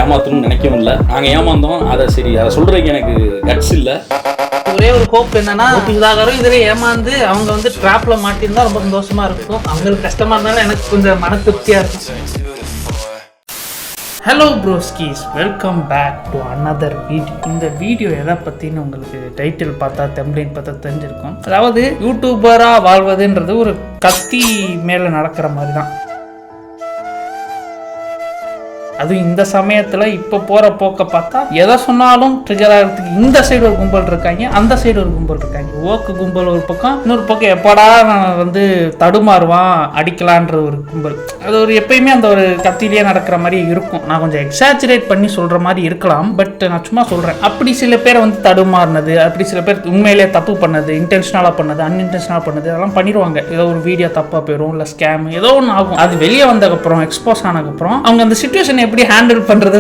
ஏமாத்தணும்னு நினைக்கவும் இல்லை. நாங்கள் ஏமாந்தோம், அதை சொல்றதுக்கு எனக்கு கட்ஸ் இல்லை. ஒரே ஒரு ஹோப் என்னன்னா, சுதாகரும் இதுல ஏமாந்து அவங்க வந்து ட்ராப்ல மாட்டிருந்தா ரொம்ப சந்தோஷமா இருக்கும். அவங்களுக்கு கஷ்டமா இருந்தாலும் எனக்கு கொஞ்சம் மன திருப்தியா இருக்கும். Hello broskis, welcome back to another video. இந்த வீடியோ எதை பற்றின்னு உங்களுக்கு டைட்டில் பார்த்தா தெம்ப்ளைன் பார்த்தா தெரிஞ்சிருக்கும். அதாவது யூடியூபராக வாழ்வதுன்றது ஒரு கத்தி மேலே நடக்கிற மாதிரி தான். அதுவும் இந்த சமயத்தில் இப்போ போகிற போக்க பார்த்தா எதை சொன்னாலும் ட்ரிகர் ஆகிறதுக்கு இந்த சைடு ஒரு கும்பல் இருக்காங்க, அந்த சைடு ஒரு கும்பல் இருக்காங்க. ஓக்கு கும்பல் ஒரு பக்கம், இன்னொரு பக்கம் எப்படா நான் வந்து தடுமாறுவான் அடிக்கலான்ற ஒரு கும்பல். அது ஒரு எப்பயுமே அந்த ஒரு கத்திலேயே நடக்கிற மாதிரி இருக்கும். நான் கொஞ்சம் எக்ஸாச்சுரேட் பண்ணி சொல்கிற மாதிரி இருக்கலாம், பட் நான் சும்மா சொல்கிறேன். அப்படி சில பேர் வந்து தடுமாறினது, அப்படி சில பேர் உண்மையிலேயே தப்பு பண்ணது, இன்டென்ஷனலாக பண்ணது, அன்இன்டென்ஷனலாக பண்ணது, அதெல்லாம் பண்ணிடுவாங்க. ஏதோ ஒரு வீடியோ தப்பாக போயிடும், இல்லை ஸ்கேம் ஏதோ ஒன்று ஆகும். அது வெளியே வந்ததுக்கப்புறம், எக்ஸ்போஸ் ஆனதுக்கப்புறம் அவங்க அந்த சிச்சுவேஷன் எப்படி ஹேண்டில் பண்றது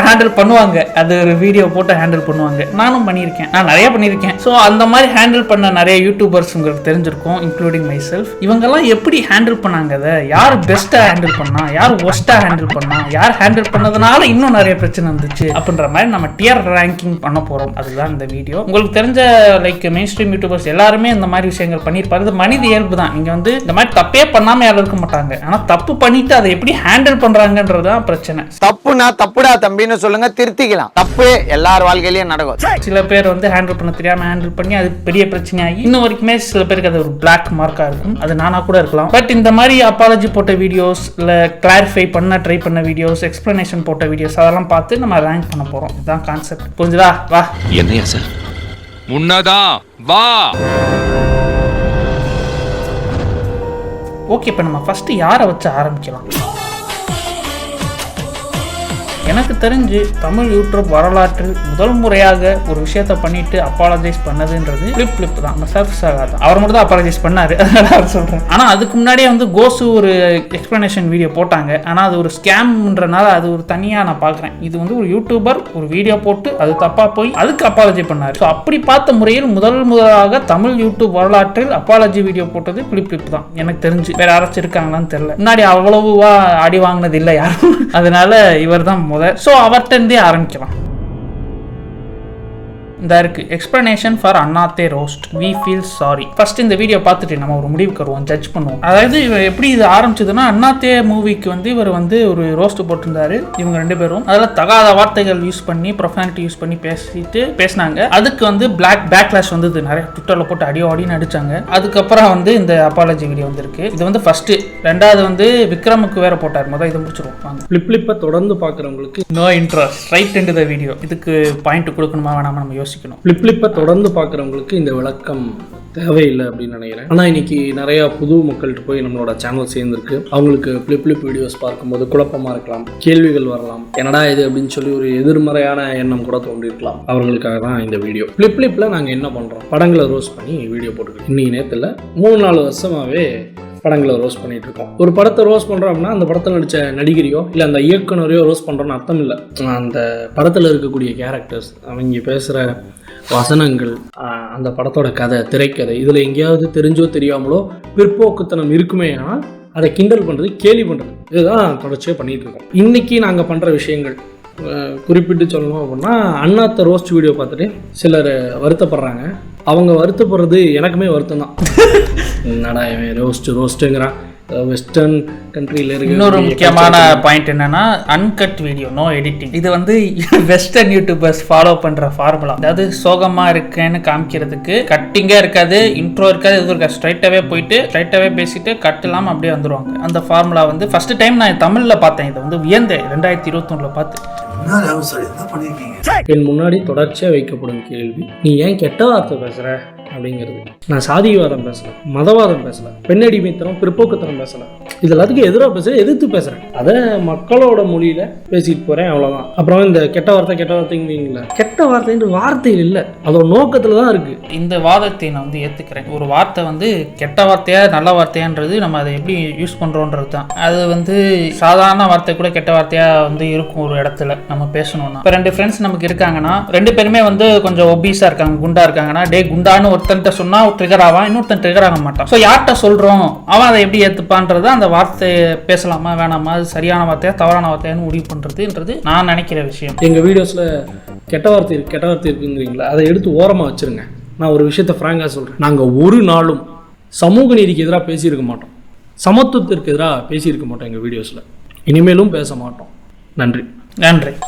ஹேண்டில் பண்ணுவாங்க. அது ஒரு வீடியோ போட்டு ஹேண்டில் பண்ணுவாங்க. நானும் பண்ணியிருக்கேன், நான் நிறைய பண்ணியிருக்கேன். ஸோ அந்த மாதிரி ஹேண்டில் பண்ண நிறைய யூடியூபர்ஸ் உங்களுக்கு தெரிஞ்சிருக்கும், இன்க்ளூடிங் மை செல்ஃப். இவங்கெல்லாம் எப்படி ஹேண்டில் பண்ணாங்க, அதை யார் பெஸ்ட்டாக ஹேண்டில் பண்ணா, யார் ஒஸ்ட்டாக ஹேண்டில் பண்ணா, யார் ஹேண்டில் பண்ணதுனால இன்னும் நிறைய பிரச்சனை இருந்துச்சு அப்படின்ற மாதிரி நம்ம டியர் ரேங்கிங் பண்ண போகிறோம். அதுதான் இந்த வீடியோ. உங்களுக்கு தெரிஞ்ச லைக் மெயின் ஸ்ட்ரீம் யூடியூபர்ஸ் எல்லாருமே இந்த மாதிரி விஷயங்கள் பண்ணியிருப்பாரு. இது மனித இயல்பு தான். இங்கே வந்து இந்த மாதிரி தப்பே பண்ணாமல் யாரும் இருக்க மாட்டாங்க. ஆனால் தப்பு பண்ணிட்டு அதை எப்படி ஹேண்டில் பண்ணுறாங்கன்றது தான் பிரச்சனை. தப்புனா தப்புடா தம்பின்னு சொல்லுங்க, திருத்திக்கலாம். தப்பு எல்லார் வாழ்க்கையிலயும் நடக்கும். சில பேர் வந்து ஹேண்டில் பண்ண தெரியாம ஹேண்டில் பண்ணி அது பெரிய பிரச்சனையாகி இன்னும் வரைக்குமே சில பேருக்கு அது ஒரு பிளாக் மார்க்கா இருக்கும். அது நானா கூட இருக்கலாம். பட் இந்த மாதிரி அப்பாலஜி போட்ட வீடியோஸ், இல்ல கிளாரிஃபை பண்ண ட்ரை பண்ண வீடியோஸ், எக்ஸ்பிளனேஷன் போட்ட வீடியோஸ் அதெல்லாம் பார்த்து நம்ம ரேங்க் பண்ண போறோம். இதுதான் கான்செப்ட். புரிஞ்சுதா? வா. என்னையா சார் முன்னதா வா. ஓகே, இப்போ நம்ம ஃபர்ஸ்ட் யாரை வச்சு ஆரம்பிக்கலாம்? எனக்கு தெரிஞ்சு தமிழ் யூடியூப் வரலாற்றில் முதல் முறையாக ஒரு விஷயத்த பண்ணிட்டு அப்பாலஜைஸ் பண்ணதுன்றது பிளிப் தான். நம்ம சர்ஃப் சாகா தான். அவர் மட்டும் தான் அப்பாலஜைஸ் பண்ணாரு, அதனால சொல்றேன். ஆனா அதுக்கு முன்னாடியே வந்து கோசு ஒரு எக்ஸ்பிளனேஷன் வீடியோ போட்டாங்க. ஆனா அது ஒரு ஸ்கேம்ன்றனால அது ஒரு தனியா நான் பாக்குறேன். இது வந்து ஒரு யூடியூபர் ஒரு வீடியோ போட்டு அது தப்பா போய் அதுக்கு அப்பாலஜி பண்ணாரு. ஸோ அப்படி பார்த்த முறையில் முதலாக தமிழ் யூடியூப் வரலாற்றில் அப்பாலஜி வீடியோ போட்டது பிளிப் தான். எனக்கு தெரிஞ்சு வேற யாராச்சும் இருக்காங்களான்னு தெரியல. முன்னாடி அவ்வளவுவா அடி வாங்கினது இல்லை யாரும். அதனால இவர் தான். ஸோ அவர்கிட்டே ஆரம்பிக்கலாம். இந்த இருக்கு explanation for Annaatthe roast, we feel sorry. First இந்த வீடியோ பார்த்துட்டு நம்ம ஒரு முடிவுக்கு வருவோம், ஜட்ஜ் பண்ணுவோம். அதாவது இவர் எப்படி இது ஆரம்பிச்சதுன்னா, அண்ணாத்தே மூவிக்கு வந்து இவர் வந்து ஒரு ரோஸ்ட் போட்டிருந்தாரு. இவங்க ரெண்டு பேரும் அதில் தகாத வார்த்தைகள் யூஸ் பண்ணி, ப்ரொஃபானிட்டி யூஸ் பண்ணி பேசினாங்க. அதுக்கு வந்து பேக்லாஷ் வந்தது. நிறைய ட்விட்டரில் போட்டு அடின்னு அடிச்சாங்க. அதுக்கப்புறம் வந்து இந்த அப்பாலஜி வீடியோ வந்திருக்கு. இது வந்து ஃபர்ஸ்ட். ரெண்டாவது வந்து விக்ரமுக்கு வேற போட்டார். முதல் இதை முடிச்சிருவோம். ஃபிளிப்பை தொடர்ந்து பார்க்குறவங்களுக்கு no interest, right into the video. இதுக்கு பாயிண்ட் கொடுக்கணுமா வேணாமா நம்ம யோசிக்கணும். ஃபிளிப்பை தொடர்ந்து பார்க்குறவங்களுக்கு இந்த விளக்கம் தேவையில்லை அப்படின்னு நினைக்கிறேன். ஆனால் இன்னைக்கு நிறையா புது மக்கள்கிட்ட போய் நம்மளோட சேனல் சேர்ந்துருக்கு. அவங்களுக்கு ஃபிளிப் வீடியோஸ் பார்க்கும்போது குழப்பமாக இருக்கலாம், கேள்விகள் வரலாம், என்னடா இது அப்படின்னு சொல்லி ஒரு எதிர்மறையான எண்ணம் கூட தோன்றிருக்கலாம். அவர்களுக்காக தான் இந்த வீடியோ. ஃபிளிப்பில் நாங்கள் என்ன பண்ணுறோம், படங்களை ரோஸ்ட் பண்ணி வீடியோ போட்டுருக்கோம். இன்னைக்கு நேரத்தில் 3-4 வருஷமாகவே படங்களை ரோஸ்ட் பண்ணிட்டு இருக்கோம். ஒரு படத்தை ரோஸ்ட் பண்ணுறோம் அப்படின்னா அந்த படத்தில் நடித்த நடிகரையோ இல்லை அந்த இயக்குனரையோ ரோஸ்ட் பண்ணுறோன்னு அர்த்தம் இல்லை. அந்த படத்தில் இருக்கக்கூடிய கேரக்டர்ஸ், அவங்க பேசுகிற வசனங்கள், அந்த படத்தோட கதை, திரைக்கதை, இதில் எங்கேயாவது தெரிஞ்சோ தெரியாமலோ பிற்போக்குத்தனம் இருக்குமே ஆனால் அதை கிண்டல் பண்ணுறது, கேலி பண்ணுறது, இதுதான் தொடர்ச்சியாக பண்ணிகிட்டு இருக்கோம். இன்றைக்கி நாங்கள் பண்ணுற விஷயங்கள் குறிப்பிட்டு சொல்லணும் அப்படின்னா, அண்ணாத்த ரோஸ்ட் வீடியோ பார்த்துட்டு சிலர் வருத்தப்படுறாங்க. அவங்க வருத்தப்படுறது எனக்குமே வருத்தம் தான். என்னடா இவன் ரோஸ்ட்டுங்கிறான், வெஸ்டர்ன் கண்ட்ரியில் இருக்கு. இன்னொரு முக்கியமான பாயிண்ட் என்னன்னா, அன்கட் வீடியோ, நோ எடிட்டிங். இது வந்து வெஸ்டர்ன் யூடியூபர்ஸ் ஃபாலோ பண்ற ஃபார்முலா. அதாவது சோகமா இருக்கேன்னு காமிக்கிறதுக்கு கட்டிங்கா இருக்காது, இன்ட்ரோ இருக்காது, எதுவும் இருக்காது. ஸ்ட்ரைட்டாவே போயிட்டு ஸ்ட்ரைட்டாவே பேசிட்டு கட் இல்லாமல் அப்படியே வந்துருவாங்க. அந்த ஃபார்முலா வந்து ஃபர்ஸ்ட் டைம் நான் தமிழ்ல பார்த்தேன். இதை வந்து வியந்தேன் 2021 பார்த்து. என் முன்னாடி தொடர்ச்சியாக வைக்கப்படும் கேள்வி, நீ ஏன் கெட்ட வார்த்தை பேசுற அப்படிங்கிறது. நான் சாதிவாதம் பேசல, மதவாதம் பேசல, பெண்ணடிமைத்தனம், பிற்போக்குத்தனம் பேசல, இது எல்லாத்துக்கும் எதிராக பேசுறேன், எதிர்த்து பேசுறேன். அதை மக்களோட மொழியில பேசிட்டு போறேன், அவ்வளவுதான். அப்புறம் இந்த கெட்ட வார்த்தைங்களா, கெட்ட வார்த்தைன்ற வார்த்தைகள் இல்லை, அதோட நோக்கத்துல தான் இருக்கு. இந்த வாதத்தை நான் வந்து ஏத்துக்கிறேன். ஒரு வார்த்தை வந்து கெட்ட வார்த்தையா நல்ல வார்த்தையான்றது நம்ம அதை எப்படி யூஸ் பண்றோன்றது தான். அது வந்து சாதாரண வார்த்தை கூட கெட்ட வார்த்தையா வந்து இருக்கும் ஒரு இடத்துல நம்ம பேசணும்னா. இப்போ 2 ஃப்ரெண்ட்ஸ் நமக்கு இருக்காங்கன்னா, 2 பேருமே வந்து கொஞ்சம் ஒபீஸா இருக்காங்க, குண்டா இருக்காங்கன்னா, டே குண்டான்னு ஒருத்தர் ஒருத்தன்ட்ட சொன்னா ட்ரிகர் ஆவான், இன்னொருத்தன் ட்ரிகர் ஆக மாட்டான். ஸோ யார்கிட்ட சொல்றோம் அவன் அதை எப்படி ஏத்துப்பான்றது, அந்த வார்த்தையை பேசலாமா வேணாமா, அது சரியான வார்த்தையா தவறான வார்த்தையான்னு முடிவு பண்றதுன்றது நான் நினைக்கிற விஷயம். எங்கள் வீடியோஸில் கெட்ட வார்த்தை இருக்குங்கிறீங்களா, அதை எடுத்து ஓரமாக வச்சுருங்க. நான் ஒரு விஷயத்தை ஃப்ராங்காக சொல்கிறேன். நாங்கள் ஒரு நாளும் சமூக நீதிக்கு எதிராக பேசியிருக்க மாட்டோம், சமத்துவத்திற்கு எதிராக பேசியிருக்க மாட்டோம் எங்கள் வீடியோஸில். இனிமேலும் பேச மாட்டோம். நன்றி.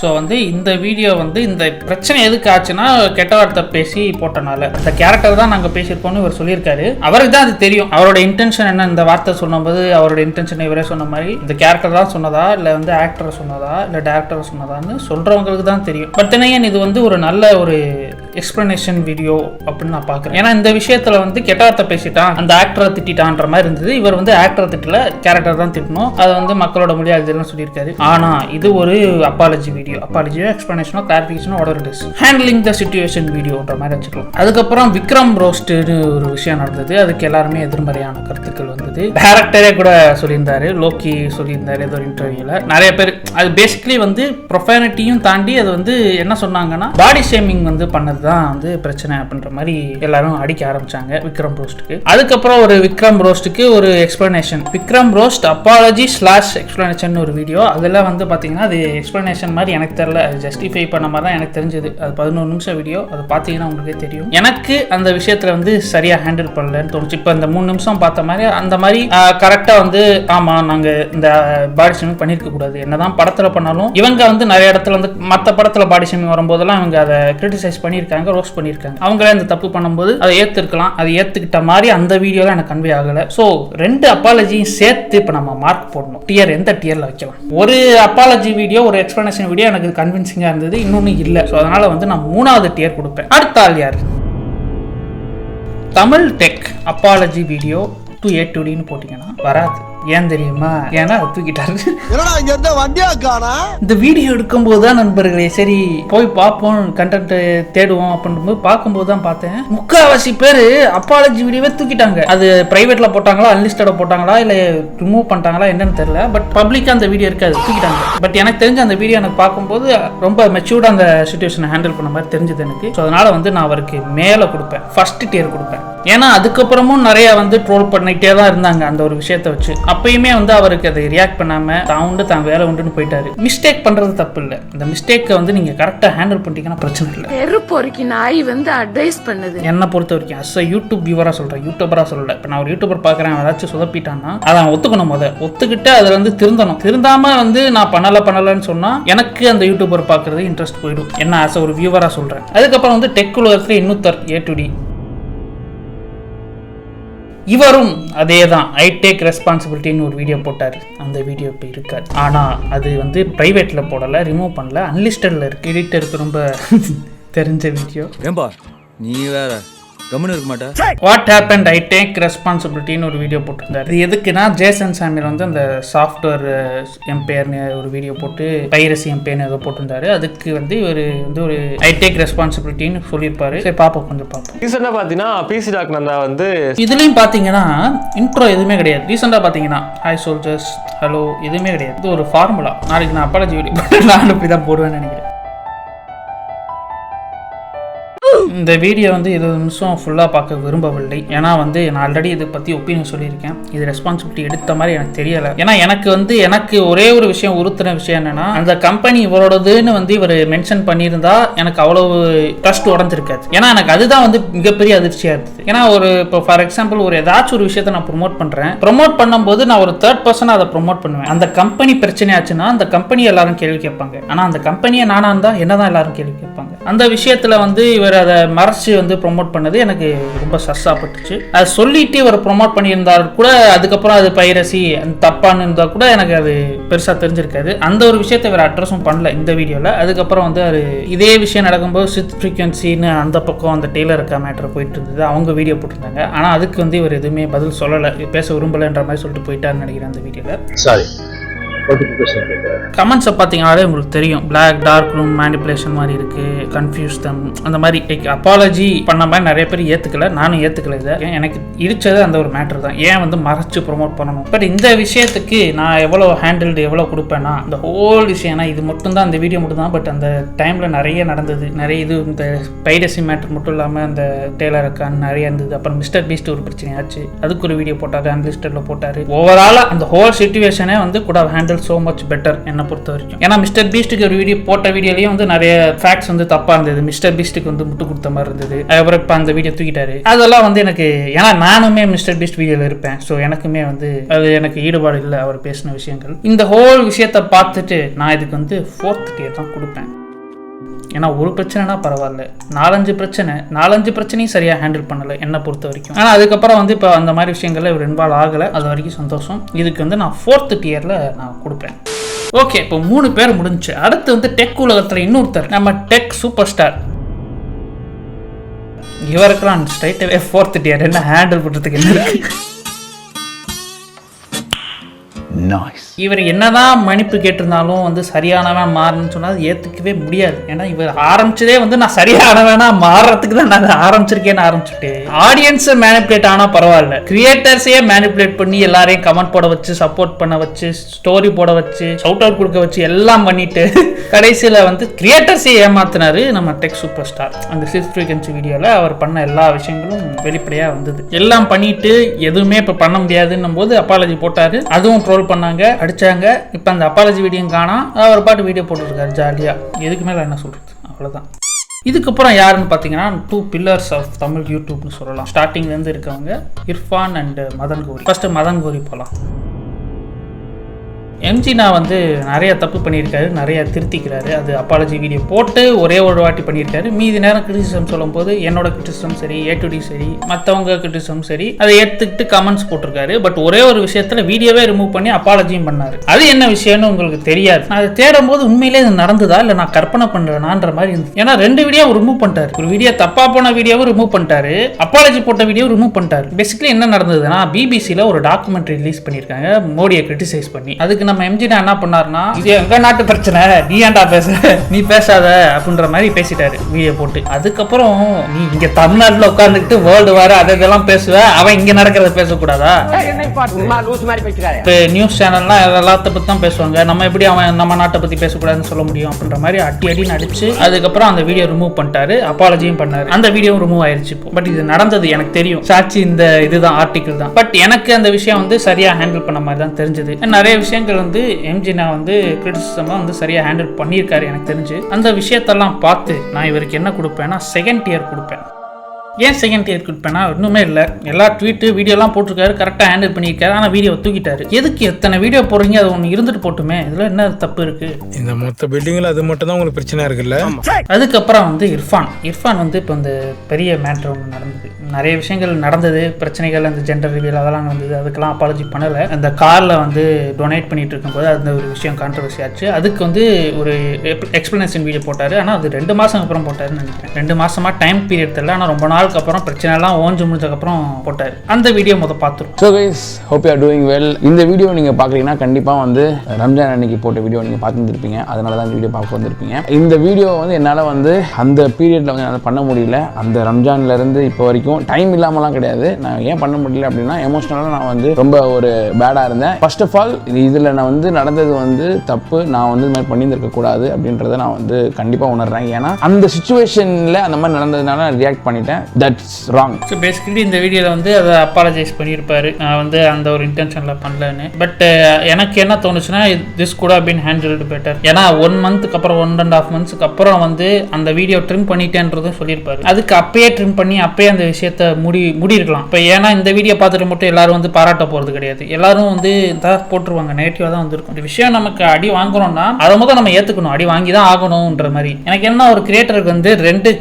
ஸோ இந்த வீடியோ இந்த பிரச்சனை எதுக்கு ஆச்சுன்னா கெட்ட வார்த்தை பேசி போட்டனால. அந்த கேரக்டர் தான் நாங்கள் பேசியிருக்கோம்னு இவர் சொல்லியிருக்காரு. அவருக்கு தான் அது தெரியும் அவரோட இன்டென்ஷன் என்ன. இந்த வார்த்தை சொன்னபோது அவரோட இன்டென்ஷன் இவரே சொன்ன மாதிரி இந்த கேரக்டர் தான் சொன்னதா இல்லை ஆக்டரை சொன்னதா இல்லை டேரக்டரை சொன்னதான்னு சொல்கிறவங்களுக்கு தான் தெரியும். பட் தெனையன் இது ஒரு நல்ல ஒரு எக்ஸ்பிளனேஷன் வீடியோ அப்படின்னு நான் பார்க்குறேன். ஏன்னா இந்த விஷயத்தில் கெட்ட வார்த்தை பேசிட்டான், அந்த ஆக்டரை திட்டான்ற மாதிரி இருந்தது. இவர் ஆக்டரை திட்டல, கேரக்டர் தான் திட்டணும். அதை மக்களோட முடியாதுன்னு சொல்லியிருக்காரு. ஆனால் இது ஒரு அப்பாலஜி வீடியோ, அப்பாலஜியோ எக்ஸ்பிளனேஷனோ கிளாரிஃபிகேஷனோ whatever it is, handling the situation வீடியோன்ற மாதிரி வச்சுக்கலாம். அதுக்கப்புறம் விக்ரம் ரோஸ்ட்னு ஒரு விஷயம் நடந்தது. அதுக்கு எல்லாருமே எதிர்மறையான கருத்துக்கள் வந்தது. டைரக்டரே கூட சொல்லியிருந்தாரு, லோக்கி சொல்லியிருந்தாரு ஏதோ ஒரு இன்டர்வியூல. நிறைய பேர் அது பேசிக்கலி ப்ரொஃபானிட்டியும் தாண்டி அது என்ன சொன்னாங்கன்னா பாடி ஷேமிங் பண்ணது தான் பிரச்சனை அப்படின்ற மாதிரி எல்லாரும் அடிக்க ஆரம்பிச்சாங்க விக்ரம் ரோஸ்ட்டுக்கு. அதுக்கப்புறம் ஒரு விக்ரம் ரோஸ்ட்டுக்கு ஒரு explanation, Vikram roast apology / explanation ஒரு வீடியோ. அதெல்லாம் பார்த்தீங்கன்னா அது எக்ஸ்பிளனேஷன் மாதிரி எனக்கு தெரியல, அது ஜஸ்டிஃபை பண்ண மாதிரி தான் எனக்கு தெரிஞ்சது. அது 11 நிமிஷம் வீடியோ, அது பார்த்தீங்கன்னா உங்களுக்கே தெரியும். எனக்கு அந்த விஷயத்தில் சரியாக ஹேண்டில் பண்ணலன்னு தோணுச்சு. இப்போ இந்த 3 நிமிஷம் பார்த்த மாதிரி அந்த மாதிரி கரெக்டாக ஆமாம் நாங்கள் இந்த பாடி ஷேமிங் பண்ணியிருக்க கூடாது. என்னதான் படத்தில் பண்ணாலும் இவங்க நிறைய இடத்துல மற்ற படத்தில் பாடி ஷேமிங் வரும்போதெல்லாம் இவங்க அதை கிரிட்டிசைஸ் பண்ணியிருக்காங்க, ரோஸ்ட் பண்ணியிருக்காங்க. அவங்களே அந்த தப்பு பண்ணும்போது அதை ஏற்றுக்கலாம். அதை ஏற்றுக்கிட்ட மாதிரி அந்த வீடியோவில் எனக்கு கன்வே ஆகலை. ஸோ 2 அப்பாலஜியும் சேர்த்து இப்போ நம்ம மார்க் போடணும். டியர் எந்த டியரில் வைக்கலாம்? ஒரு அப்பாலஜி வீடியோ, ஒரு எக்ஸ்பிளனேஷன் வீடியோ எனக்கு கன்வின்சிங்காக இருந்தது, இன்னொன்று இல்லை. ஸோ அதனால் நான் 3வது டியர் கொடுப்பேன். அடுத்த ஆள் யார்? Tamil tech apology video to A to Dன்னு போட்டிங்கன்னா வராது. ஏன் தெரியுமா? ஏன்னா தூக்கிட்டாரு. இந்த வீடியோ எடுக்கும்போது தான் நண்பர்களே சரி போய் பார்ப்போம், கண்டென்ட் தேடுவோம் அப்படின்னு பார்க்கும்போது தான் பார்த்தேன், முக்கால்வாசி பேர் அப்பாலஜி வீடியோவே தூக்கிட்டாங்க. அது பிரைவேட்ல போட்டாங்களா, அன்லிஸ்டட போட்டாங்களா, இல்லை ரிமூவ் பண்ணிட்டாங்களா என்னன்னு தெரியல. பட் பப்ளிக்கா அந்த வீடியோ இருக்காது, தூக்கிட்டாங்க. பட் எனக்கு தெரிஞ்ச அந்த வீடியோ எனக்கு பார்க்கும்போது ரொம்ப மெச்சூர்டா அந்த சிச்சுவேஷனை ஹேண்டில் பண்ண மாதிரி தெரிஞ்சது எனக்கு. ஸோ அதனால நான் அவருக்கு மேலே கொடுப்பேன், ஃபர்ஸ்ட் டியர் கொடுப்பேன். ஏன்னா அதுக்கப்புறமும் நிறைய ட்ரோல் பண்ணிட்டே தான் இருந்தாங்க அந்த ஒரு விஷயத்தை வச்சு. அப்பயுமே அவருக்கு அதை ரியாக்ட் பண்ணாம தான் வேலை உண்டுன்னு போயிட்டாரு. மிஸ்டேக் பண்றது தப்பு இல்லை, இந்த மிஸ்டேக்கை நீங்க கரெக்டா ஹேண்டில் பண்ணிட்டீங்கன்னா பிரச்சனை இல்லை. நெருப்பொறுக்கி நாய் அட்வைஸ் பண்ணுது. என்ன பொறுத்த வரைக்கும் அஸ் யூடியூப் வியூவரா சொல்றேன், யூடியூபரா சொல்லல. இப்போ நான் ஒரு யூடியூபர் பார்க்குறேன், ஏதாச்சும் சொதப்பிட்டான்னா அதை ஒத்துக்கணும். ஒத்துக்கிட்டு அதில் திருந்தணும். திருந்தாம நான் பண்ணலன்னு சொன்னா எனக்கு அந்த யூடியூபர் பார்க்கறது இன்ட்ரெஸ்ட் போயிடும். என்ன அஸ் ஒரு வியூவரா சொல்றேன். அதுக்கப்புறம் டெக் உலகத்துல இன்னொருத்தர் A to D, இவரும் அதே தான் ஐ டேக் ரெஸ்பான்சிபிலிட்டின்னு ஒரு வீடியோ போட்டார். அந்த வீடியோ இப்போ இருக்காது. ஆனால் அது ப்ரைவேட்டில் போடலை, ரிமூவ் பண்ணல, அன்லிஸ்டடில் இருக்குது. எடிட்டருக்கு ரொம்ப தெரிஞ்ச வீடியோ. ஏம்பா நீ வேற கம்முன்னு இருக்க மாட்டேன். வாட் ஹேப்பன்ட் ஐ டேக் ரெஸ்பான்சிபிலிட்டின்னு ஒரு வீடியோ போட்டிருந்தார். இது எதுக்குன்னா ஜேசன் சாமியல் அந்த சாஃப்ட்வேர் எம்பையர்னு ஒரு வீடியோ போட்டு பைரசி எம்பையர்னு ஏதோ போட்டிருந்தாரு. அதுக்கு இவர் ஒரு ஐ டேக் ரெஸ்பான்சிபிலிட்டின்னு சொல்லியிருப்பாரு. சரி பார்ப்போம், கொஞ்சம் பார்ப்போம். ரீசெண்டாக பார்த்தீங்கன்னா பிசி டாக் நந்தா இதுலேயும் பார்த்தீங்கன்னா இன்ட்ரோ எதுவுமே கிடையாது. ரீசெண்டாக பார்த்தீங்கன்னா ஹாய் சோல்ஜர்ஸ், ஹலோ, எதுவுமே கிடையாது. இது ஒரு ஃபார்முலா. நாளைக்கு நான் அப்பாலஜி வீடியோ நான் இப்படி தான் போடுவேன்னு நினைக்கிறேன். இந்த வீடியோ 20 நிமிஷம் ஃபுல்லாக பார்க்க விரும்பவில்லை. ஏன்னா நான் ஆல்ரெடி இதை பற்றி ஒப்பீனியன் சொல்லியிருக்கேன். இது ரெஸ்பான்சிபிலிட்டி எடுத்த மாதிரி எனக்கு தெரியலை. ஏன்னா எனக்கு ஒரே ஒரு விஷயம் உறுத்துன விஷயம் என்னன்னா, அந்த கம்பெனி இவரோடதுன்னு இவர் மென்ஷன் பண்ணியிருந்தா எனக்கு அவ்வளவு ட்ரஸ்ட் உடஞ்சிருக்காது. ஏன்னா எனக்கு அதுதான் மிகப்பெரிய அதிர்ச்சியாக இருந்தது. ஏன்னா இப்போ ஃபார் எக்ஸாம்பிள் ஏதாச்சும் ஒரு விஷயத்தை நான் ப்ரொமோட் பண்ணுறேன். ப்ரொமோட் பண்ணும்போது நான் ஒரு 3rd பர்சனாக அதை ப்ரொமோட் பண்ணுவேன். அந்த கம்பெனி பிரச்சனை ஆச்சுன்னா அந்த கம்பெனி எல்லாரும் கேள்வி கேட்பாங்க. ஆனால் அந்த கம்பெனியை நானாக இருந்தால் என்னதான் எல்லாரும் கேள்வி கேட்பாங்க. அந்த விஷயத்தில் இவர் அதை மறைச்சு ப்ரொமோட் பண்ணது எனக்கு ரொம்ப சஸ்ஸாப்பட்டுச்சு. அதை சொல்லிட்டு இவர் ப்ரொமோட் பண்ணியிருந்தால் கூட அதுக்கப்புறம் அது பைரசி தப்பான்னு இருந்தால் கூட எனக்கு அது பெருசாக தெரிஞ்சிருக்காது. அந்த ஒரு விஷயத்தை இவர் அட்ரஸும் பண்ணல இந்த வீடியோவில். அதுக்கப்புறம் அது இதே விஷயம் நடக்கும்போது சித் ஃப்ரீக்வன்சின்னு அந்த பக்கம் அந்த டெய்லர் இருக்கா மேட்டர் போயிட்டு இருந்தது. அவங்க வீடியோ போட்டிருந்தாங்க. ஆனால் அதுக்கு இவர் எதுவுமே பதில் சொல்லலை, பேச விரும்பலைன்ற மாதிரி சொல்லிட்டு போயிட்டாருன்னு நினைக்கிறேன் அந்த வீடியோவில். சாரி, நோட்டிஃபிகேஷன் கேட்குறாரு. கமெண்ட்ஸை பார்த்தீங்கன்னாலே உங்களுக்கு தெரியும், பிளாக் டார்க் ரூம் மேனிப்புலேஷன் மாதிரி இருக்குது, கன்ஃபியூஸ் தம் அந்த மாதிரி. அப்பாலஜி பண்ண மாதிரி நிறைய பேர் ஏற்றுக்கல, நானும் ஏற்றுக்கல. இதை எனக்கு இடிச்சது அந்த ஒரு மேட்டர் தான், ஏன் வந்து மறைச்சு ப்ரொமோட் பண்ணணும். பட் இந்த விஷயத்துக்கு நான் எவ்வளோ ஹேண்டில்டு எவ்வளோ கொடுப்பேன்னா, இந்த ஹோல் விஷயம், ஏன்னா இது மட்டும் தான், இந்த வீடியோ மட்டும் தான், பட் அந்த டைமில் நிறைய நடந்தது, நிறைய இது. இந்த பைரசி மேட்டர் மட்டும் இல்லாமல் அந்த டேலர் அக்கான் நிறைய இருந்தது. அப்புறம் மிஸ்டர் பீஸ்ட் ஒரு பிரச்சனையாச்சு, அதுக்கு ஒரு வீடியோ போட்டார், அன்லிஸ்டடில் போட்டார். ஓவராலாக அந்த ஹோல் சிச்சுவேஷனே வந்து கூட ஹேண்டில் ஸோ மச் பெட்டர் என்னை பொறுத்த வரைக்கும். ஏன்னா மிஸ்டர் பீஸ்ட்டுக்கு ஒரு வீடியோ போட்ட வீடியோலையும் வந்து நிறைய ஃபேக்ட்ஸ் வந்து தப்பாக இருந்தது, மிஸ்டர் பீஸ்ட்டுக்கு வந்து முட்டு கொடுத்த மாதிரி இருந்தது. அதுக்கப்புறம் இப்போ அந்த வீடியோ தூக்கிட்டாரு. அதெல்லாம் வந்து எனக்கு, ஏன்னா நானுமே மிஸ்டர் பீஸ்ட் வீடியோவில் இருப்பேன், ஸோ எனக்குமே வந்து அது எனக்கு ஈடுபாடு இல்லை அவர் பேசின விஷயங்கள். இந்த ஹோல் விஷயத்தை பார்த்துட்டு நான் இதுக்கு வந்து 4th tier தான் கொடுப்பேன். ஏன்னா ஒரு பிரச்சனைனா பரவாயில்ல, 4-5 பிரச்சனையும் சரியாக ஹேண்டில் பண்ணலை என்னை பொறுத்த வரைக்கும். ஆனால் அதுக்கப்புறம் வந்து இப்போ அந்த மாதிரி விஷயங்கள்ல இவர் இன்வால்வ் ஆகலை, அது வரைக்கும் சந்தோஷம். இதுக்கு வந்து நான் 4th tier நான் கொடுப்பேன். ஓகே, இப்போ 3 பேர் முடிஞ்சு. அடுத்து வந்து டெக் உலகத்தில் இன்னொருத்தர், நம்ம டெக் சூப்பர் ஸ்டார். இவருக்கெல்லாம் ஸ்ட்ரைட்டாகவே 4th tier என்ன ஹேண்டில் பண்ணுறதுக்கு என்ன இருக்கு. இவர் என்னதான் மன்னிப்பு கேட்டிருந்தாலும் வந்து சரியானவன் மாறணும்னு சொன்னா அது ஏத்துக்கவே முடியாது. ஏன்னா இவர் ஆரம்பிச்சதே வந்து நான் சரியானவனா மாறுறதுக்கு தான் நான் ஆரம்பிச்சிருக்கேன்னு ஆரம்பிச்சுட்டேன். ஆடியன்ஸ் மேனிப்புலேட் ஆனா பரவாயில்ல, கிரியேட்டர்ஸையே மேனிப்புலேட் பண்ணி எல்லாரையும் கமெண்ட் போட வச்சு, சப்போர்ட் பண்ண வச்சு, ஸ்டோரி போட வச்சு, ஷவுட் அவுட் கொடுக்க வச்சு எல்லாம் பண்ணிட்டு கடைசியில் வந்து கிரியேட்டர்ஸையே ஏமாத்தினாரு நம்ம டெக் சூப்பர் ஸ்டார். அந்த 6th frequency வீடியோவில் அவர் பண்ண எல்லா விஷயங்களும் வெளிப்படையாக வந்தது. எல்லாம் பண்ணிட்டு எதுவுமே இப்போ பண்ண முடியாதுன்னும் போது அப்பாலஜி போட்டாரு, அதுவும் ட்ரோல் பண்ணாங்க, அடிச்சாங்க. இப்போ அந்த அப்பாலஜி வீடியோ காணா, அவர் பாட்டு வீடியோ போட்டுருக்காரு ஜாலியா. எதுக்கு மேலே என்ன சொல்றது, அவ்வளோதான். இதுக்கப்புறம் யாருன்னு பார்த்தீங்கன்னா 2 pillars ஆஃப் தமிழ் யூடியூப்னு சொல்லலாம். ஸ்டார்டிங்லேருந்து இருக்கவங்க இர்ஃபான் அண்ட் மதன் கௌரி. ஃபர்ஸ்ட் மதன் கௌரி போகலாம். எம்ஜினா வந்து நிறைய தப்பு பண்ணியிருக்காரு, நிறைய திருத்திக்கிறாரு. அது அப்பாலஜி வீடியோ போட்டு ஒரே ஒரு வாட்டி பண்ணியிருக்காரு. மீதி நேரம் கிரிட்டிசிசம் சொல்லும் போது என்னோட கிரிட்டிசிசம் சரி, A2D சரி, மற்றவங்க கிரிட்டிசிசம் சரி, அதை எடுத்துக்கிட்டு கமெண்ட்ஸ் போட்டிருக்காரு. பட் ஒரே ஒரு விஷயத்துல வீடியோவே ரிமூவ் பண்ணி அப்பாலஜியும் பண்ணாரு. அது என்ன விஷயம்னு உங்களுக்கு தெரியாது. நான் அதை தேடும் போது உண்மையிலே இது நடந்ததா இல்லை நான் கற்பனை பண்றேனான்ற மாதிரி இருந்துச்சு. ஏன்னா 2 வீடியோ ரிமூவ் பண்ணிட்டாரு. ஒரு வீடியோ தப்பா போன வீடியோவும் ரிமூவ் பண்ணிட்டாரு, அப்பாலஜி போட்ட வீடியோ ரிமூவ் பண்ணிட்டாரு. பேசிக்கலி என்ன நடந்ததுன்னா, பிபிசியில் ஒரு டாக்குமெண்ட்ரி ரிலீஸ் பண்ணியிருக்காங்க மோடியை கிரிட்டிசைஸ் பண்ணி. அதுக்கு நம்ம எம்ஜினா என்ன பண்ணாருன்னா, இது எங்க நாட்டு பிரச்சனை, நீ ஏன்டா பேச, நீ பேசாத அப்படின்ற மாதிரி பேசிட்டாரு வீடியோ போட்டு. அதுக்கப்புறம் நீ இங்க தமிழ்நாட்டில் உட்காந்துக்கிட்டு வேர்ல்டு வார் அதெல்லாம் பேசுவ, அவன் இங்க நடக்கிறத பேசக்கூடாதா? இப்போ நியூஸ் சேனல்லாம் எல்லாத்த பத்தி தான் பேசுவாங்க, நம்ம எப்படி அவன் நம்ம நாட்டை பத்தி பேசக்கூடாதுன்னு சொல்ல முடியும் அப்படின்ற மாதிரி அடி நடிச்சு அதுக்கப்புறம் அந்த வீடியோ ரிமூவ் பண்ணிட்டாரு, அப்பாலஜியும் பண்ணாரு. அந்த வீடியோவும் ரிமூவ் ஆயிடுச்சு. பட் இது நடந்தது எனக்கு தெரியும், சாட்சி இந்த இதுதான் ஆர்டிகிள் தான். பட் எனக்கு அந்த விஷயம் வந்து சரியா ஹேண்டில் பண்ண மாதிரி தான் தெரிஞ்சது. நிறைய விஷயங்கள் வந்து எம்ஜினா வந்து கிரிட்டிசிசமா வந்து சரியா ஹேண்டில் பண்ணியிருக்காரு எனக்கு தெரிஞ்சு. அந்த விஷயத்தெல்லாம் பார்த்து நான் இவருக்கு என்ன கொடுப்பேன்னா 2nd tier கொடுப்பேன். ஏன் 2nd tier கொடுப்பேன்னா, இன்னுமே இல்லை, எல்லா ட்வீட்டு வீடியோலாம் போட்டிருக்காரு, கரெக்டாக ஹேண்டில் பண்ணியிருக்காரு. ஆனால் வீடியோ தூக்கிட்டாரு. எதுக்கு எத்தனை வீடியோ போடுறீங்க, அது ஒன்று இருந்துட்டு போட்டுமே, இதில் என்ன தப்பு இருக்கு? இந்த மொத்த பில்டிங்கில் அது மட்டும் தான் உங்களுக்கு பிரச்சனை இருக்குல்ல. அதுக்கப்புறம் வந்து இர்ஃபான் வந்து இப்போ இந்த பெரிய மேட்ரு ஒன்று நடந்தது, நிறைய விஷயங்கள் நடந்தது, பிரச்சனைகள், அந்த ஜெண்டர் ரிவீல் அதெல்லாம் நடந்தது. அதுக்கெல்லாம் அப்பாலஜி பண்ணலை. அந்த காரில் வந்து டொனேட் பண்ணிட்டு இருக்கும்போது அந்த ஒரு விஷயம் கான்ட்ரவர்சி ஆச்சு. அதுக்கு வந்து ஒரு எக்ஸ்பிளனேஷன் வீடியோ போட்டார். ஆனால் அது 2 மாதம் அப்புறம் போட்டாருன்னு நினைக்கிறேன். 2 மாசமா டைம் பீரியட் தெரியல, ஆனால் ரொம்ப நாளுக்கு அப்புறம் பிரச்சனை எல்லாம் ஓஞ்சு முடிஞ்சதுக்கப்புறம் போட்டார். அந்த வீடியோ பார்த்துருவோம். So guys, hope you are doing well. இந்த வீடியோ நீங்கள் பார்க்குறீங்கன்னா கண்டிப்பாக வந்து ரம்ஜான் அன்னைக்கு போட்ட வீடியோ நீங்கள் பார்த்துருப்பீங்க, அதனால தான் இந்த வீடியோ பார்க்க வந்திருப்பீங்க. இந்த வீடியோ வந்து என்னால் வந்து அந்த பீரியடில் வந்து என்னால் பண்ண முடியல. அந்த ரம்ஜான்லேருந்து இப்போ வரைக்கும் டைம் இல்லாமலாம் கிடையாது. நான் ஏன் பண்ண முடியல அப்படின்னா, எமோஷனலாக நான் வந்து ரொம்ப ஒரு பேடாக இருந்தேன். ஃபர்ஸ்ட் ஆஃப் ஆல் இதில் நான் வந்து நடந்தது வந்து தப்பு, நான் வந்து இது மாதிரி பண்ணியிருக்க கூடாது அப்படின்றத நான் வந்து கண்டிப்பாக உணர்றேன். ஏன்னா அந்த சுச்சுவேஷனில் அந்த மாதிரி நடந்ததுனால நான் ரியாக்ட் பண்ணிட்டேன். That's wrong. ஸோ பேசிக்கலி இந்த வீடியோவில் வந்து அதை அப்பாலஜைஸ் பண்ணியிருப்பாரு, நான் வந்து அந்த ஒரு இன்டென்ஷனில் பண்ணலன்னு. பட் எனக்கு என்ன தோணுச்சுன்னா, this could have been handled better. ஏன்னா 1 மந்த்துக்கு அப்புறம் 1.5 மந்த்ஸ்க்கு அப்புறம் வந்து அந்த வீடியோ ட்ரிம் பண்ணிட்டேன்றதும் சொல்லியிருப்பாரு. அதுக்கு அப்பயே ட்ரிம் பண்ணி அப்பயே அந்த விஷயத்த முடியிருக்கலாம். இப்போ ஏன்னா இந்த வீடியோ பார்த்துட்டு மட்டும் எல்லாரும் வந்து பாராட்ட போகிறது கிடையாது, எல்லாரும் வந்து தான் போட்டுருவாங்க, நெகட்டிவாக தான் வந்துருக்கும். இந்த விஷயம் நமக்கு அடி வாங்குறோம்னா அதை முதல் நம்ம ஏற்றுக்கணும், அடி வாங்கி தான் ஆகணும்ன்ற மாதிரி. எனக்கு என்ன, ஒரு கிரியேட்டருக்கு வந்து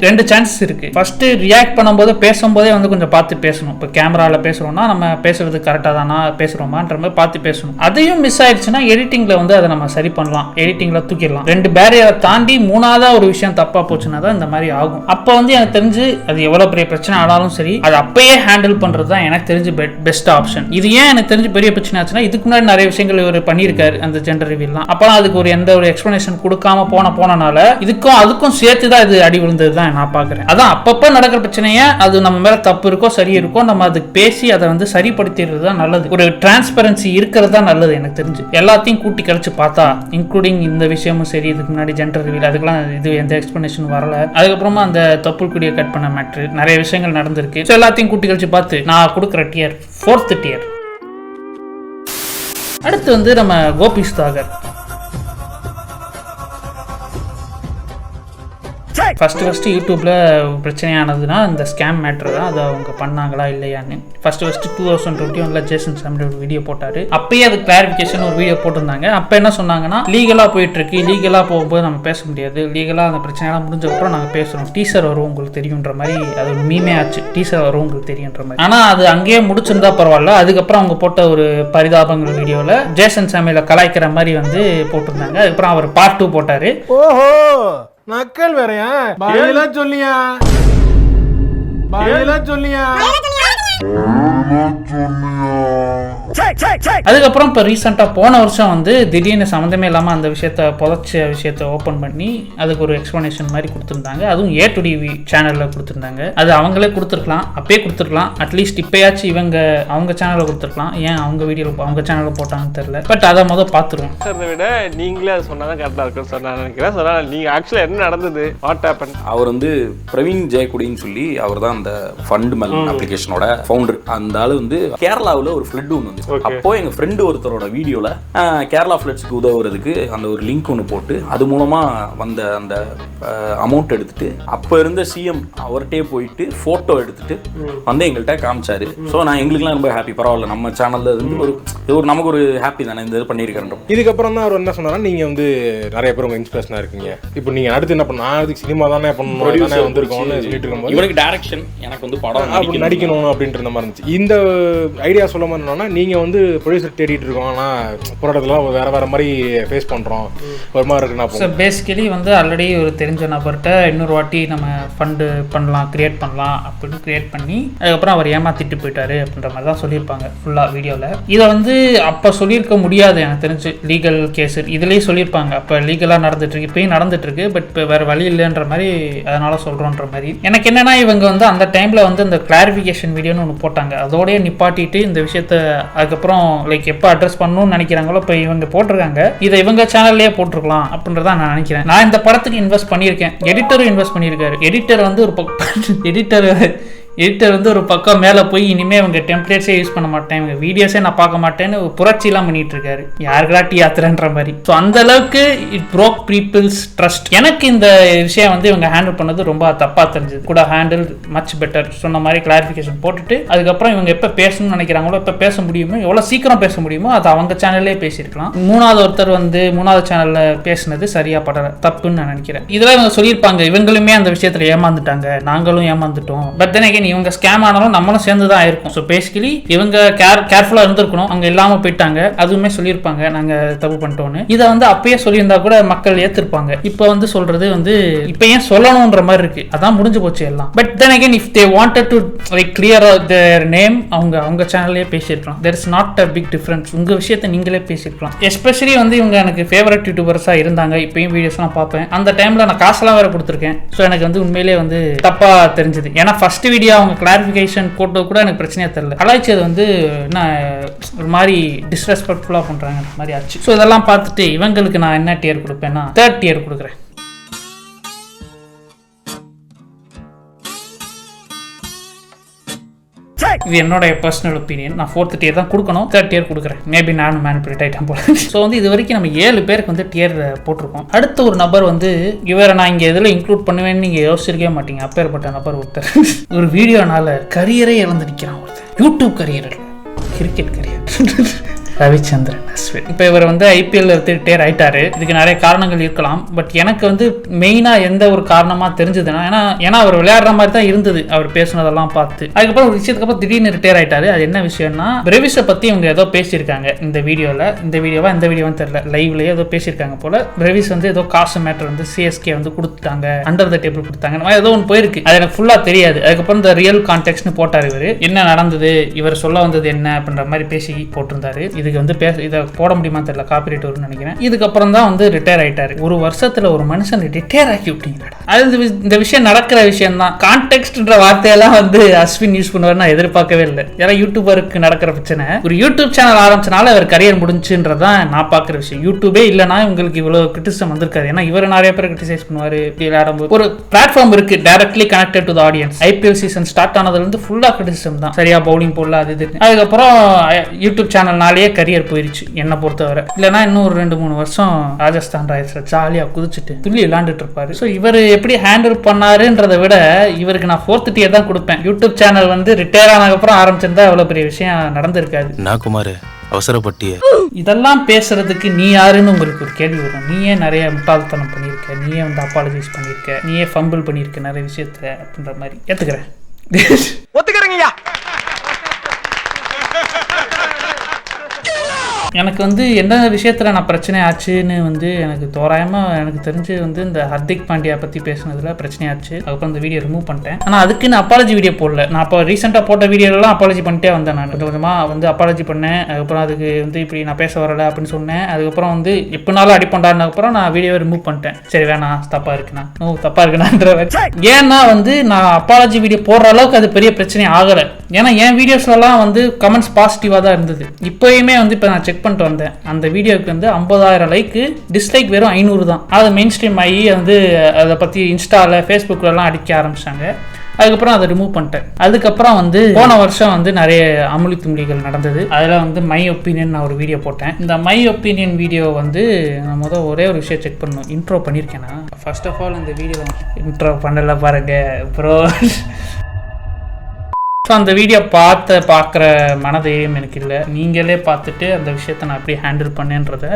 ரெண்டு சான்சஸ் இருக்கு. ஃபர்ஸ்ட் ரியாக்ட் பண்ணும்போது பேசும்போதே வந்து கொஞ்சம் பார்த்து பேசணும். இப்போ கேமராவில் பேசுகிறோம்னா நம்ம பேசுறது கரெக்டாக தானா பேசுகிறோமான்ற மாதிரி பார்த்து பேசணும். அதையும் மிஸ் ஆயிடுச்சுன்னா எடிட்டிங்கில் வந்து அதை நம்ம சரி பண்ணலாம், எடிட்டிங்கில் தூக்கிடலாம். 2 பேரியரை தாண்டி 3ஆவதா ஒரு விஷயம் தப்பாக போச்சுன்னா தான் இந்த மாதிரி ஆகும். அப்போ வந்து எனக்கு தெரிஞ்சு அது எவ்வளோ பெரிய பிரச்சனை ஆனாலும் சரி அது அப்பயே ஹேண்டில் பண்றது தான் எனக்கு தெரிஞ்சு பெஸ்ட் ஆப்ஷன். இது ஏன் எனக்கு தெரிஞ்சு பெரிய பிரச்சனை ஆச்சுன்னா, இதுக்கு முன்னாடி நிறைய விஷயங்கள் இவர் பண்ணியிருக்காரு அந்த ஜெண்டர் ரிவீல்லாம். அப்போ அதுக்கு எந்த ஒரு எக்ஸ்பிளனேஷன் கொடுக்காம போனனால இதுக்கும் அதுக்கும் சேர்த்து தான் இது அடி விழுந்தது தான் நான் பார்க்குறேன். அதான் அப்பப்போ நடக்கிற பிரச்சனையை அது நம்ம மேல தப்பு இருக்கோ சரி இருக்கோ நம்ம அதுக்கு பேசி அதை வந்து சரிப்படுத்திடுறது தான் நல்லது. ஒரு டிரான்ஸ்பரன்சி இருக்கிறது தான் நல்லது எனக்கு தெரிஞ்சு. எல்லாத்தையும் கூட்டி கழிச்சு பார்த்தா இன்க்ளூடிங் இந்த விஷயமும் சரி, இதுக்கு முன்னாடி ஜெண்டர் ரிவீல் அதுக்கெல்லாம் இது எந்த எக்ஸ்பிளனேஷன் வரல. அதுக்கப்புறமா அந்த தொப்புள் கொடியை கட் பண்ண மேட்ரு நிறைய விஷயங்கள் நடந்திருக்கு. ஸோ எல்லாத்தையும் கூட்டி கழிச்சு பார்த்து நான் கொடுக்குற டியர் 4th டியர். அடுத்து வந்து நம்ம கோபி சுதாகர். ஃபர்ஸ்ட் யூடியூப்ல பிரச்சனையானதுன்னா இந்த ஸ்கேம் மேட்ரு தான். அதை அவங்க பண்ணாங்களா இல்லையான்னு ஃபர்ஸ்ட் 2021 ஜேசன் சாமி ஒரு வீடியோ போட்டாரு. அப்பயே அது கிளாரிஃபிகேஷன் ஒரு வீடியோ போட்டிருந்தாங்க. அப்போ என்ன சொன்னாங்கன்னா, லீகலா போயிட்டு இருக்கு, லீகலா போகும்போது நம்ம பேச முடியாது, லீகலா அந்த பிரச்சனையெல்லாம் முடிஞ்சதுக்கப்புறம் நாங்கள் பேசுறோம், டீசர் வரும் உங்களுக்கு தெரியுன்ற மாதிரி அது ஒரு மீமே ஆச்சு. டீசர் வரும் உங்களுக்கு தெரியுன்ற மாதிரி. ஆனா அது அங்கேயே முடிச்சிருந்தா பரவாயில்ல. அதுக்கப்புறம் அவங்க போட்ட ஒரு பரிதாபங்கள் வீடியோல ஜேசன் சாமியில கலாய்க்கிற மாதிரி வந்து போட்டிருந்தாங்க. அதுக்கப்புறம் அவர் பார்ட் 2 போட்டாரு. ஓஹோ நக்கல் வேறையா பாயிலா சொல்லியா அதுக்கப்புறம் இப்போ ரீசெண்டாக போன வருஷம் வந்து திடீர்னு சம்மந்தமே இல்லாமல் அந்த புதைச்ச விஷயத்த ஓப்பன் பண்ணி அதுக்கு ஒரு எக்ஸ்பிளனேஷன் மாதிரி கொடுத்துருந்தாங்க. அதுவும் A2DV சேனலில் கொடுத்துருந்தாங்க. அது அவங்களே கொடுத்துருக்கலாம், அப்பயே கொடுத்துருக்கலாம். அட்லீஸ்ட் இப்போயாச்சும் அவங்க சேனலில் கொடுத்துருக்கலாம். ஏன் அவங்க வீடியோவில் அவங்க சேனலில் போட்டாங்கன்னு தெரியல. பட் அதை பார்த்துருவோம். சார் விட நீங்களே அது சொன்னால் தான் கரெக்டாக இருக்கும் சார் நான் நினைக்கிறேன். சொன்னால் நீங்கள் ஆக்சுவலாக என்ன நடந்தது, வாட் ஹேப்பன்? அவர் வந்து பிரவீன் ஜெயக்குடின்னு சொல்லி அவர் தான் அந்த ஃபண்ட் மெல் அப்ளிகேஷனோட ஃபவுண்டர். அந்த ஆள் வந்து கேரளாவில் ஒரு ஃப்ளட் ஒன்று வந்து அப்போ எங்கள் ஃப்ரெண்டு ஒருத்தரோட வீடியோவில் கேரளா ஃப்ளட்ஸ்க்கு உதவுறதுக்கு அந்த ஒரு லிங்க் ஒன்று போட்டு அது மூலமாக வந்த அந்த அமௌண்ட் எடுத்துட்டு அப்போ இருந்த சிஎம் அவர்கிட்டே போயிட்டு ஃபோட்டோ எடுத்துட்டு வந்து எங்கள்கிட்ட காமிச்சாரு. ஸோ நான் எங்களுக்குலாம் ரொம்ப ஹாப்பி. பரவாயில்ல, நம்ம சேனலில் இருந்து ஒரு நமக்கு ஒரு ஹாப்பி தானே இந்த இது பண்ணியிருக்கிறோம். இதுக்கப்புறம் தான் அவர் என்ன சொன்னாரா, நீங்கள் வந்து நிறைய பேர் உங்கள் இன்ஸ்பிரேஷனாக இருக்கீங்க. இப்போ நீங்கள் அடுத்து என்ன பண்ணணும், நான் அதுக்கு சினிமா தானே பண்ணணும் வந்திருக்கோம்னு சொல்லிட்டு இருக்கும்போது இவனுக்கு டைரக்ஷன், எனக்கு வந்து படம் நடிக்கணும் அப்படின்ற மாதிரி இருந்துச்சு. இந்த ஐடியா சொல்ல மாதிரி என்னன்னா, நீங்கள் வந்து ப்ரொடியூசர் தேடிட்டு இருக்கோம், ஆனால் போராட்டத்தில் வேற மாதிரி ஃபேஸ் பண்ணுறோம் ஒரு மாதிரி இருக்குன்னா. ஸோ பேசிக்கலி வந்து ஆல்ரெடி ஒரு தெரிஞ்ச நபர்கிட்ட இன்னொரு வாட்டி நம்ம ஃபண்டு பண்ணலாம், கிரியேட் பண்ணலாம் அப்படின்னு கிரியேட் பண்ணி அதுக்கப்புறம் அவர் ஏமாத்திட்டு போயிட்டாரு அப்படின்ற மாதிரி தான் சொல்லியிருப்பாங்க ஃபுல்லாக வீடியோவில். இதை வந்து அப்போ சொல்லியிருக்க முடியாது எனக்கு தெரிஞ்சு. லீகல் கேஸ் இதுலேயே சொல்லியிருப்பாங்க. அப்போ லீகலாக நடந்துட்டுருக்கு, இப்போயும் நடந்துட்டுருக்கு. பட் இப்போ வேறு வழி இல்லைன்ற மாதிரி அதனால சொல்கிறோன்ற மாதிரி. எனக்கு என்னென்னா, இவங்க வந்து அந்த டைமில் வந்து இந்த கிளாரிஃபிகேஷன் வீடியோன்னு ஒன்று போட்டாங்க. அதோடய நிப்பாட்டிட்டு இந்த விஷயத்த அதுக்கப்புறம் லைக் எப்போ அட்ரஸ் பண்ணணும்னு நினைக்கிறாங்களோ இப்போ இவங்க போட்டிருக்காங்க. இதை இவங்க சேனல்லே போட்டிருக்கலாம் அப்படின்றதான் நான் நினைக்கிறேன். நான் இந்த படத்துக்கு இன்வெஸ்ட் பண்ணியிருக்கேன், எடிட்டரும் இன்வெஸ்ட் பண்ணியிருக்காரு. எடிட்டர் வந்து ஒரு பக்கம் மேலே போய் இனிமேல் இவங்க டெம்ப்ளேட்ஸே யூஸ் பண்ண மாட்டேன், இவங்க வீடியோஸே நான் பார்க்க மாட்டேன்னு புரட்சிலாம் பண்ணிட்டு இருக்காரு. யாருக்கா டீ ஆத்துறன்ற மாதிரி. ஸோ அந்த அளவுக்கு இட் ப்ரோக் பீப்புள்ஸ் ட்ரஸ்ட். எனக்கு இந்த விஷயம் வந்து இவங்க ஹேண்டில் பண்ணது ரொம்ப தப்பாக தெரிஞ்சது. கூட ஹேண்டில் மச் பெட்டர். சொன்ன மாதிரி கிளாரிஃபிகேஷன் போட்டுட்டு அதுக்கப்புறம் இவங்க எப்போ பேசணும்னு நினைக்கிறாங்களோ, எப்போ பேச முடியுமோ, எவ்வளோ சீக்கிரம் பேச முடியுமோ அது அவங்க சேனல்லே பேசியிருக்கலாம். மூணாவது சேனலில் பேசினது சரியா படல, தப்புன்னு நான் நினைக்கிறேன். இதெல்லாம் இவங்க சொல்லியிருப்பாங்க, இவங்களுமே அந்த விஷயத்தில் ஏமாந்துட்டாங்க, நாங்களும் ஏமாந்துட்டோம். பட் தென் அகைன் இவங்க ஸ்கேம் ஆனாலும் நம்மளும் சேர்ந்து தான் ஆயிருக்கும். ஸோ பேசிக்கலி இவங்க கேர்ஃபுல்லாக இருந்திருக்கணும். அவங்க இல்லாமல் போயிட்டாங்க, அதுவுமே சொல்லியிருப்பாங்க நாங்கள் தப்பு பண்ணிட்டோன்னு. இதை வந்து அப்பயே சொல்லியிருந்தா கூட மக்கள் ஏற்றிருப்பாங்க. இப்போ வந்து சொல்றது வந்து இப்போ ஏன் சொல்லணுன்ற மாதிரி இருக்கு. அதான் முடிஞ்சு போச்சு எல்லாம். But then again if they wanted to like clear their name, அவங்க சேனல்லே பேசியிருக்கலாம். There is not a big difference. உங்க விஷயத்தை நீங்களே பேசியிருக்கலாம். எஸ்பெஷலி வந்து இவங்க எனக்கு ஃபேவரட் யூடியூபர்ஸாக இருந்தாங்க. இப்பயும் வீடியோஸ்லாம் பார்ப்பேன். அந்த டைமில் நான் காசெல்லாம் வேற கொடுத்துருக்கேன். ஸோ எனக்கு வந்து உண்மையிலே வந்து தப்பாக தெரிஞ்சது. ஏன்னா ஃபர்ஸ்ட் வீடியோ அவங்க கிளாரிஃபிகேஷன் போட்டது கூட எனக்கு பிரச்சனையாக தெரியல. கலாய்ச்சது வந்து என்ன ஒரு மாதிரி டிஸ்ரெஸ்பெக்ட்ஃபுல்லாக பண்ணுறாங்க மாதிரி ஆச்சு. ஸோ இதெல்லாம் பார்த்துட்டு இவங்களுக்கு நான் என்ன டியர் கொடுப்பேன்னா 3rd டியர் கொடுக்குறேன். இது என்னோட பர்சனல் ஒப்பீனியன். நான் 4th டியர் தான் கொடுக்கணும், 3rd டியர் கொடுக்குறேன். மேபி நானும் மேனிபுலேட் ஆகிட்டேன் போல. ஸோ வந்து இது வரைக்கும் நம்ம 7 பேருக்கு வந்து டியர் போட்டிருக்கோம். அடுத்த ஒரு நபர் வந்து இவரை நான் இங்கே எதில் இன்க்ளூட் பண்ணுவேன்னு நீங்கள் யோசிச்சிருக்கவே மாட்டீங்க. அப்பேற்பட்ட நபர் ஒருத்தர் ஒரு வீடியோனால கரியரே இழந்து நிற்கிறான். ஒருத்தர் யூடியூப் கரியர் இல்லை, கிரிக்கெட் கரியர். ரவிச்சந்திரன் அஸ்வின். இப்போ இவர் வந்து ஐபிஎல் ரிட்டையர் ஆயிட்டாரு. இதுக்கு நிறைய காரணங்கள் இருக்கலாம். பட் எனக்கு வந்து மெயினாக எந்த ஒரு காரணமாக தெரிஞ்சதுன்னா ஏன்னா அவர் விளையாடுற மாதிரி தான் இருந்தது அவர் பேசுனதெல்லாம் பார்த்து. அதுக்கப்புறம் ஒரு விஷயத்துக்கு அப்புறம் திடீர்னு ரிட்டையர் ஆயிட்டாரு. அது என்ன விஷயம்னா பிரவிஷை பற்றி இவங்க ஏதோ பேசியிருக்காங்க இந்த வீடியோவில். இந்த வீடியோவான்னு தெரியல, லைவ்லேயே ஏதோ பேசியிருக்காங்க போல. பிரவிஷ் வந்து ஏதோ காசு மேட்டர் வந்து சிஎஸ்கே வந்து கொடுத்துட்டாங்க, அண்டர் த டேபிள் கொடுத்தாங்க, ஏதோ ஒன்று போயிருக்கு. அது எனக்கு ஃபுல்லாக தெரியாது. அதுக்கப்புறம் இந்த ரியல் கான்டெக்ட்னு போட்டார் இவர். என்ன நடந்தது, இவர் சொல்ல வந்தது என்ன அப்படின்ற மாதிரி பேசி போட்டிருந்தாரு. இதுக்கு வந்து இதை போட முடியுமா தெரியல, காப்பிரைட் வரும்னு நினைக்கிறேன். இதுக்கப்புறம் தான் வந்து ரிட்டையர் ஆயிட்டாரு. ஒரு வருஷத்துல ஒரு மனுஷன் ரிட்டையர் ஆக்கி விட்டீங்களா? அது இந்த விஷயம் நடக்கிற விஷயம் தான். கான்டெக்ட்ன்ற வார்த்தையெல்லாம் வந்து அஸ்வின் யூஸ் பண்ணுவார் நான் எதிர்பார்க்கவே இல்லை. ஏன்னா யூடியூபருக்கு நடக்கிற பிரச்சனை, ஒரு யூடியூப் சேனல் ஆரம்பிச்சனால அவர் கரியர் முடிஞ்சுன்றதான் நான் பார்க்குற விஷயம். யூடியூபே இல்லைனா உங்களுக்கு இவ்வளவு கிரிட்டிசிசம் வந்திருக்காரு. ஏன்னா இவர் நிறைய பேர் கிரிட்டிசைஸ் பண்ணுவாரு. விளையாடும்போது ஒரு பிளாட்ஃபார்ம் இருக்கு directly connected to the audience. IPL season start ஆனதுல இருந்து ஃபுல்லா கிரிட்டிசிசம் தான். சரியா பவுலிங் போடல அது இது. அதுக்கப்புறம் யூடியூப் சேனல்னாலேயே கரியர் போயிருச்சு என்னை பொறுத்தவரை. இல்லைன்னா இன்னும் ஒரு 2-3 வருஷம் ராஜஸ்தான் ராயல்ஸ்ல ஜாலியா குதிச்சுட்டு துள்ளி விளையாண்டுட்டு இருப்பாரு. ஸோ இவர் எப்படி ஹேண்டில் பண்ணாருன்றதை விட இவருக்கு நான் 4th tier தான் கொடுப்பேன். யூடியூப் சேனல் வந்து ரிட்டையர் ஆனதுக்கப்புறம் ஆரம்பிச்சிருந்தா அவ்வளவு பெரிய விஷயம் நடந்திருக்காது. நான் குமார் அவசரப்பட்டிய இதெல்லாம் பேசுறதுக்கு நீ யாருன்னு உங்களுக்கு ஒரு கேள்வி வரும். நீயே நிறைய முட்டாள்தனம் பண்ணியிருக்க, நீயே வந்து அப்பாலஜைஸ் பண்ணியிருக்க, நீயே ஃபம்பிள் பண்ணியிருக்க நிறைய விஷயத்துல அப்படின்ற மாதிரி ஏத்துக்கிறேன். ஒத்துக்கிறேங்கய்யா. எனக்கு வந்து எந்த விஷயத்தில் நான் பிரச்சனை ஆச்சுன்னு வந்து எனக்கு தோராயமாக எனக்கு தெரிஞ்சு வந்து இந்த ஹர்திக் பாண்டியா பற்றி பேசுனதில் பிரச்சனையாச்சு. அதுக்கப்புறம் இந்த வீடியோ ரிமூவ் பண்ணிட்டேன். ஆனால் அதுக்கு நான் அப்பாலஜி வீடியோ போடல. நான் இப்போ ரீசெண்டாக போட்ட வீடியோலாம் அப்பாலஜி பண்ணிட்டே வந்தேன். நான் கொஞ்சமாக வந்து அப்பாலஜி பண்ணேன். அதுக்கப்புறம் அதுக்கு வந்து இப்படி நான் பேச வரலை அப்படின்னு சொன்னேன். அதுக்கப்புறம் வந்து எப்படினாலும் அடிப்பண்டாருனதுக்கப்புறம் நான் வீடியோவை ரிமூவ் பண்ணிட்டேன். சரி வேணாம், தப்பாக இருக்குண்ணா, தப்பாக இருக்குண்ணான்ற. ஏன்னா வந்து நான் அப்பாலஜி வீடியோ போடுற அளவுக்கு அது பெரிய பிரச்சனை ஆகலை. ஏன்னா என் வீடியோஸ்லாம் வந்து கமெண்ட்ஸ் பாசிட்டிவாக தான் இருந்தது. இப்போயுமே வந்து இப்போ நான் செக் பண்ணிட்டு வந்தேன். அந்த வீடியோக்கு வந்து 50,000 லைக்கு, டிஸ்லைக் வெறும் 500 தான். அது மெயின் ஸ்ட்ரீம் ஆகி வந்து அதை பற்றி இன்ஸ்டாவில் ஃபேஸ்புக்கிலலாம் அடிக்க ஆரம்பிச்சாங்க. அதுக்கப்புறம் அதை ரிமூவ் பண்ணிட்டேன். அதுக்கப்புறம் வந்து போன வருஷம் வந்து நிறைய அமுலி தும்ளிகள் நடந்தது. அதில் வந்து மை ஒப்பீனியன் நான் ஒரு வீடியோ போட்டேன். இந்த மை ஒப்பீனியன் வீடியோ வந்து நான் முதல் ஒரே ஒரு விஷயம் செக் பண்ணணும். இன்ட்ரோ பண்ணியிருக்கேன்னா ஃபர்ஸ்ட் ஆஃப் ஆல் இந்த வீடியோ இன்ட்ரோ பண்ணல பாருங்க ப்ரோ. ஸோ அந்த வீடியோ பார்க்குற மனதையும் எனக்கு இல்லை. நீங்களே பார்த்துட்டு அந்த விஷயத்தை நான் எப்படி ஹேண்டில் பண்ணேன்றத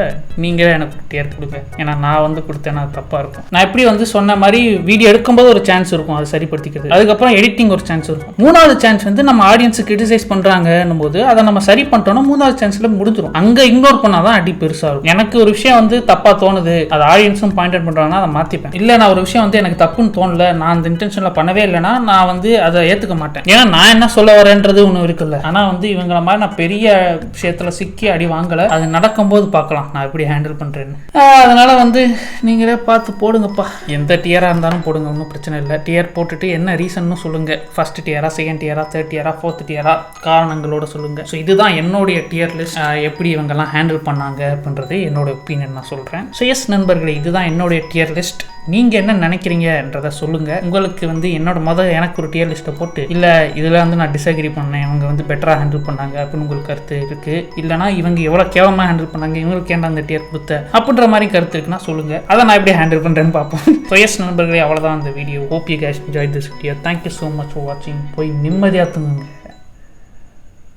நீங்களே எனக்கு டியர் கொடுங்க. ஏன்னா நான் வந்து கொடுத்தேன்னா தப்பாக இருக்கும். நான் எப்படி வந்து சொன்ன மாதிரி வீடியோ எடுக்கும்போது ஒரு சான்ஸ் இருக்கும் அதை சரிப்படுத்திக்கிறது. அதுக்கப்புறம் எடிட்டிங் ஒரு சான்ஸ் இருக்கும். 3வது சான்ஸ் வந்து நம்ம ஆடியன்ஸுக்கு கிரிட்டிசைஸ் பண்ணுறாங்கன்னும் போது அதை நம்ம சரி பண்ணிட்டோம்னா 3வது சான்ஸில் முடிஞ்சிடும். அங்கே இக்னோர் பண்ணால் தான் அடி பெருசாக இருக்கும். எனக்கு ஒரு விஷயம் வந்து தப்பாக தோணுது, அது ஆடியன்ஸும் பாயிண்ட் அவுட் பண்ணுறாங்கன்னா அதை மாற்றிப்பேன். இல்லை நான் ஒரு விஷயம் வந்து எனக்கு தப்புன்னு தோணலை, நான் அந்த இன்டென்ஷனில் பண்ணவே இல்லைன்னா நான் வந்து அதை ஏற்றுக்க மாட்டேன். ஏன்னா நான் என்ன சொல்ல வரேன்றது ஒன்று இருக்குல்ல. ஆனால் வந்து இவங்கள மாதிரி நான் பெரிய விஷயத்தில் சிக்கி அடி வாங்கலை. அது நடக்கும்போது பார்க்கலாம் நான் எப்படி ஹேண்டில் பண்ணுறேன்னு. அதனால வந்து நீங்களே பார்த்து போடுங்கப்பா. எந்த டியராக இருந்தாலும் போடுங்க, ஒன்றும் பிரச்சனை இல்லை. டியர் போட்டுட்டு என்ன ரீசன்னு சொல்லுங்கள். ஃபர்ஸ்ட் டியரா, செகண்ட் டியரா, தேர்ட் டியரா, ஃபோர்த் டியரா, காரணங்களோட சொல்லுங்கள். ஸோ இதுதான் என்னுடைய டியர் லிஸ்ட். எப்படி இவங்கெல்லாம் ஹேண்டில் பண்ணாங்க அப்படின்றது என்னோட ஒப்பீனியன் நான் சொல்கிறேன். ஸோ எஸ் நண்பர்களே, இதுதான் என்னுடைய டியர் லிஸ்ட். நீங்கள் என்ன நினைக்கிறீங்கன்றதை சொல்லுங்கள். உங்களுக்கு வந்து என்னோட எனக்கு ஒரு டியர் லிஸ்ட்டை போட்டு இல்லை இதில் வந்து நான் டிஸ்அக்ரி பண்ணேன், இவங்க வந்து பெட்டராக ஹேண்டில் பண்ணாங்க அப்படின்னு உங்களுக்கு கருத்து இருக்குது. இல்லைனா இவங்க எவ்வளோ கேவலமாக ஹேண்டில் பண்ணாங்க, இவங்களுக்கு ஏன்டா அந்த டியர் கொடுத்த அப்படின்ற மாதிரி கருத்து இருக்குன்னா சொல்லுங்கள். அதை நான் எப்படி ஹேண்டில் பண்ணுறேன்னு பார்ப்போம். ஸோ எஸ் நண்பர்களே, அவ்வளோதான் இந்த video. Hope you guys enjoy this video. Thank you so much for வாட்சிங். போய் நிம்மதியாக தூங்குங்க.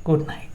Good night.